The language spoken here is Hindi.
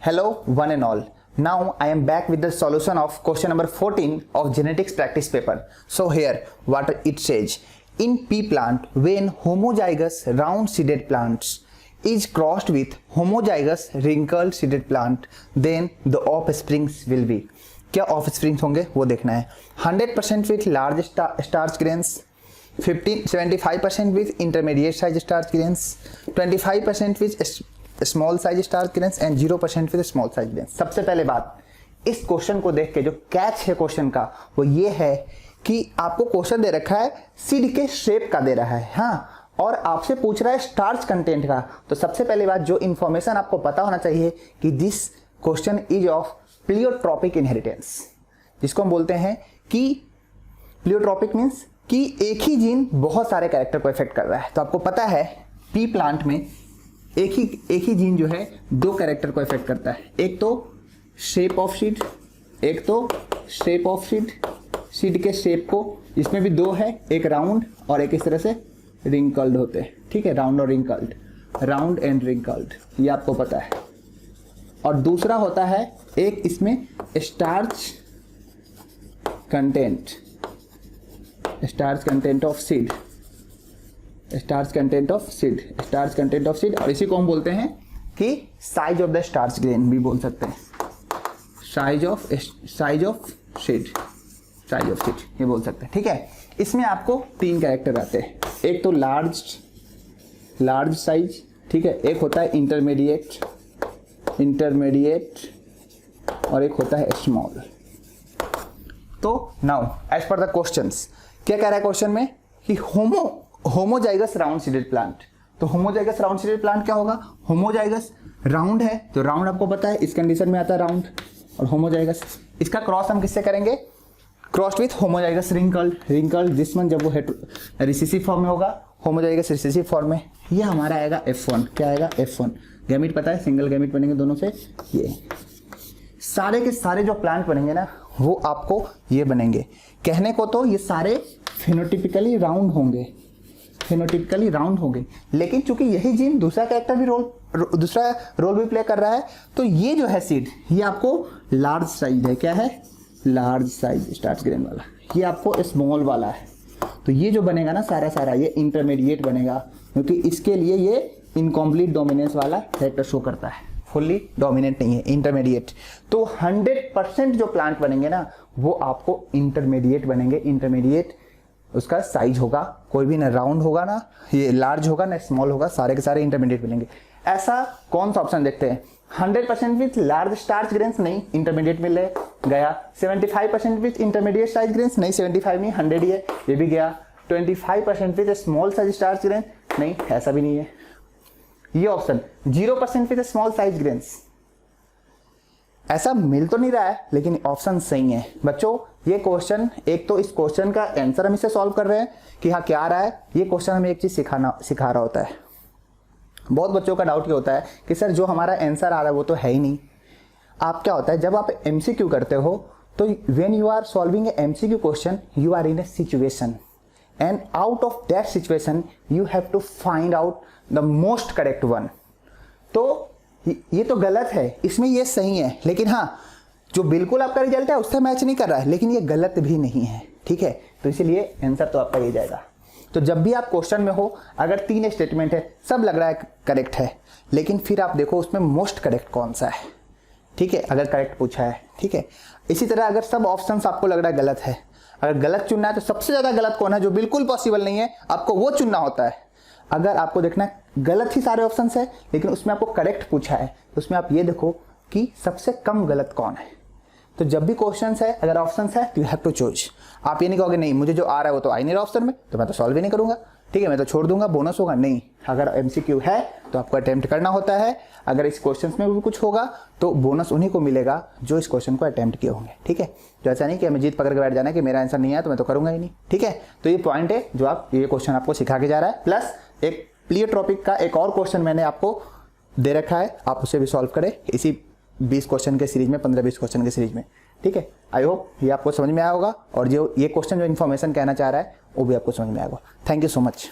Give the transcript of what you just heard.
Hello one and all. Now I am back with the solution of question number 14 of genetics practice paper. So here what it says. In pea plant, when homozygous round seeded plants is crossed with homozygous wrinkled seeded plant, then the offsprings will be. क्या offsprings होंगे वो देखना है. 100% with large starch grains, 75% with intermediate size starch grains, 25% with small size starch grains and 0% with small size grains. सबसे पहले बात, इस क्वेश्चन को देख के जो कैच है क्वेश्चन का वो ये है कि आपको क्वेश्चन दे रखा है सीड के शेप का दे रहा है, हाँ, और आपसे पूछ रहा है स्टार्च कंटेंट का. तो सबसे पहले बात जो इंफॉर्मेशन आपको पता होना चाहिए कि this question is of pleiotropic inheritance, जिसको हम बोलते हैं कि प्लियोट्रॉपिक मीन्स कि एक ही जीन बहुत सारे कैरेक्टर को इफेक्ट कर रहा है. तो आपको पता है पी प्लांट में एक ही जीन जो है दो कैरेक्टर को इफेक्ट करता है. एक तो शेप ऑफ सीड, एक तो शेप ऑफ सीड के शेप को, इसमें भी दो है, एक राउंड और एक इस तरह से रिंकल्ड होते हैं. ठीक है, राउंड और रिंकल्ड, राउंड एंड रिंकल्ड, ये आपको पता है. और दूसरा होता है एक इसमें starch content of seed, starch content of seed, और इसी को हम बोलते हैं कि size of the starch grain भी बोल सकते हैं. साइज ऑफ सीड ये बोल सकते हैं. ठीक है, इसमें आपको तीन कैरेक्टर आते हैं. एक तो लार्ज साइज, ठीक है, एक होता है इंटरमीडिएट और एक होता है स्मॉल. तो now as per the questions, क्या कह रहा है क्वेश्चन में कि होमोजाइगस राउंड सीडेड प्लांट. तो होमोजाइगस राउंड सीडेड प्लांट क्या होगा? होमोजाइगस राउंड है तो राउंड आपको पता है इस कंडीशन में आता है राउंड, और होमोजाइगस इसका क्रॉस हम किससे करेंगे? क्रॉस विथ होमोजाइगस रिंकल्ड जिसमें जब वो रिसेसिव फॉर्म में होगा, होमोजाइगस रिसेसिव फॉर्म में, ये हमारा आएगा F1. क्या आएगा? F1. गैमीट पता है, सिंगल गैमीट बनेंगे दोनों से. ये सारे के सारे जो प्लांट बनेंगे ना वो आपको ये बनेंगे. कहने को तो ये सारे फेनोटिपिकली राउंड होंगे, लेकिन चूंकि यही जीन दूसरा कैरेक्टर भी दूसरा रोल भी प्ले कर रहा है, तो ये जो है सीड ये आपको लार्ज साइज है. क्या है? लार्ज साइज स्टार्च ग्रेन वाला. ये आपको स्मॉल वाला है. तो ये जो बनेगा ना सारा ये इंटरमीडिएट बनेगा, क्योंकि इसके लिए ये इनकम्प्लीट डोमिनेंस वाला कैरेक्टर शो करता है, फुल्ली डोमिनेंट नहीं है, इंटरमीडिएट. तो 100% जो प्लांट बनेंगे ना वो आपको इंटरमीडिएट बनेंगे. इंटरमीडिएट उसका साइज होगा, कोई भी ना राउंड होगा ना ये लार्ज होगा ना स्मॉल होगा, सारे के सारे इंटरमीडिएट बनेंगे. ऐसा कौन सा ऑप्शन देखते हैं? 100% विथ लार्ज स्टार्च ग्रेन्स नहीं, इंटरमीडिएट में ले गया. 75% विथ इंटरमीडिएट साइज ग्रेन्स नहीं, 75 नहीं 100 ही है, ये भी गया. 25% with small size starch grain नहीं, ऐसा भी नहीं है. ये option 0% with small size grains, ऐसा मिल तो नहीं रहा है लेकिन ऑप्शन सही है. बच्चों ये क्वेश्चन, एक तो इस क्वेश्चन का आंसर हम इसे सॉल्व कर रहे हैं कि हाँ क्या आ रहा है, ये क्वेश्चन हमें एक चीज सिखा रहा होता है. बहुत बच्चों का डाउट ये होता है कि सर जो हमारा आंसर आ रहा है वो तो है ही नहीं. आप क्या होता है जब आप MCQ करते हो तो when you are solving a MCQ question you are in a situation and out of that situation you have to find out the most correct one. तो ये तो गलत है, इसमें ये सही है, लेकिन हाँ जो बिल्कुल आपका रिजल्ट है उससे मैच नहीं कर रहा है, लेकिन ये गलत भी नहीं है. ठीक है, तो इसीलिए आंसर तो आपका ये जाएगा. तो जब भी आप क्वेश्चन में हो, अगर 3 स्टेटमेंट है, सब लग रहा है करेक्ट है, लेकिन फिर आप देखो उसमें मोस्ट करेक्ट कौन सा है. ठीक है, अगर करेक्ट पूछा है. ठीक है, इसी तरह अगर सब ऑप्शंस आपको लग रहा है गलत है, अगर गलत चुनना है तो सबसे ज्यादा गलत कौन है जो बिल्कुल पॉसिबल नहीं है, आपको वो चुनना होता है. अगर आपको देखना है गलत ही सारे ऑप्शंस है लेकिन उसमें आपको करेक्ट पूछा है, तो उसमें आप ये देखो कि सबसे कम गलत कौन है. तो जब भी क्वेश्चंस है, अगर ऑप्शंस है तो यू हैव टू चूज. आप ये नहीं कहोगे नहीं मुझे जो आ रहा है वो तो आ ही नहीं रहा ऑप्शन में, तो मैं तो सॉल्व ही नहीं करूंगा. ठीक है, मैं तो छोड़ दूंगा, बोनस होगा. नहीं, अगर MCQ है तो आपको अटेम्प्ट करना होता है. अगर इस क्वेश्चंस में भी कुछ होगा तो बोनस उन्हीं को मिलेगा जो इस क्वेश्चन को अटेम्प्ट किए होंगे. ठीक है, तो ऐसा नहीं कि हमें जीत पकड़ के बैठ जाना है कि मेरा आंसर नहीं है तो मैं तो करूंगा ही नहीं. ठीक है, तो ये पॉइंट है जो ये क्वेश्चन आपको सिखा के जा रहा है. प्लस एक प्लियोट्रॉपिक का एक और क्वेश्चन मैंने आपको दे रखा है, आप उसे भी सॉल्व करें इसी 20 क्वेश्चन के सीरीज में, 15-20 क्वेश्चन के सीरीज में. ठीक है, आई होप ये आपको समझ में आया होगा और जो ये क्वेश्चन जो इन्फॉर्मेशन कहना चाह रहा है वो भी आपको समझ में आएगा. Thank you so much.